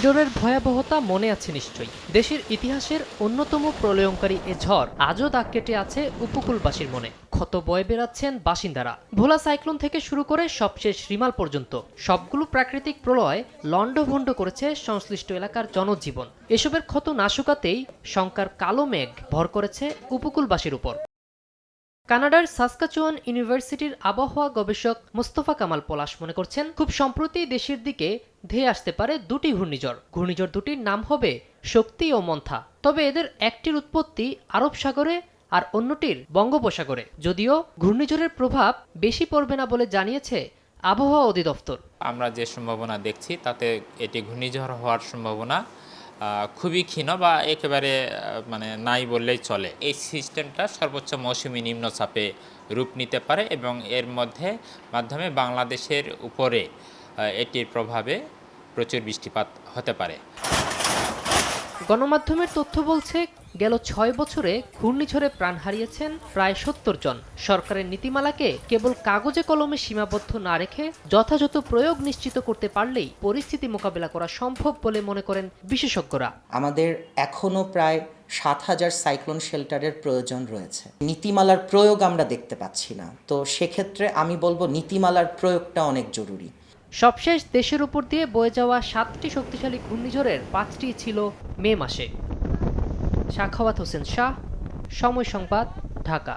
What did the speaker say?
নিডোরের ভয়াবহতা মনে আছে নিশ্চয়ই। দেশের ইতিহাসের অন্যতম প্রলয়ঙ্কারী এ ঝড় আজও দাগ কেটে আছে উপকূলবাসীর মনে। ক্ষত বয়ে বেড়াচ্ছেন বাসিন্দারা। ভোলা সাইক্লোন থেকে শুরু করে সবশেষ রিমাল পর্যন্ত সবগুলো প্রাকৃতিক প্রলয় লণ্ডভণ্ড করেছে সংশ্লিষ্ট এলাকার জনজীবন। এসবের ক্ষত না শুকাতেই শঙ্কার কালো মেঘ ভর করেছে উপকূলবাসীর উপর। কানাডার সাসকাচুয়ান ইউনিভার্সিটির আবহাওয়া গবেষক মোস্তফা কামাল পলাশ মনে করছেন, খুব সম্প্রতি দেশের দিকে ধেয়ে আসতে পারে দুটি ঘূর্ণিঝড়। ঘূর্ণিঝড় দুটির নাম হবে শক্তি ও মন্থা। তবে এদের একটির উৎপত্তি আরব সাগরে আর অন্যটির বঙ্গোপসাগরে। যদিও ঘূর্ণিঝড়ের প্রভাব বেশি পড়বে না বলে জানিয়েছে আবহাওয়া অধিদপ্তর। আমরা যে সম্ভাবনা দেখছি তাতে এটি ঘূর্ণিঝড় হওয়ার সম্ভাবনা খুবই ক্ষীণ বা একেবারে নাই বললেই চলে। এই সিস্টেমটা সর্বোচ্চ মৌসুমি নিম্নচাপে রূপ নিতে পারে এবং এর মাধ্যমে বাংলাদেশের উপরে এটির প্রভাবে প্রচুর বৃষ্টিপাত হতে পারে। গণমাধ্যমের তথ্য বলছে, গেল ৬ বছরে ঘূর্ণিঝড়ে প্রাণ হারিয়েছেন প্রায় ৭০ জন। সরকারের নীতিমালাকে কেবল কাগজে কলমে সীমাবদ্ধ না রেখে যথাযথ প্রয়োগ নিশ্চিত করতে পারলেই পরিস্থিতি মোকাবেলা করা সম্ভব বলে মনে করেন বিশেষজ্ঞরা। আমাদের এখনো প্রায় ৭,০০০ সাইক্লোন শেল্টারের প্রয়োজন রয়েছে। নীতিমালার প্রয়োগ আমরা দেখতে পাচ্ছি না। তো সেক্ষেত্রে আমি বলবো নীতিমালার প্রয়োগটা অনেক জরুরি। সবশেষ দেশের উপর দিয়ে বয়ে যাওয়া ৭টি শক্তিশালী ঘূর্ণিঝড়ের ৫টি ছিল মে মাসে। সাখাওয়াত হোসেন শাহ, সময় সংবাদ, ঢাকা।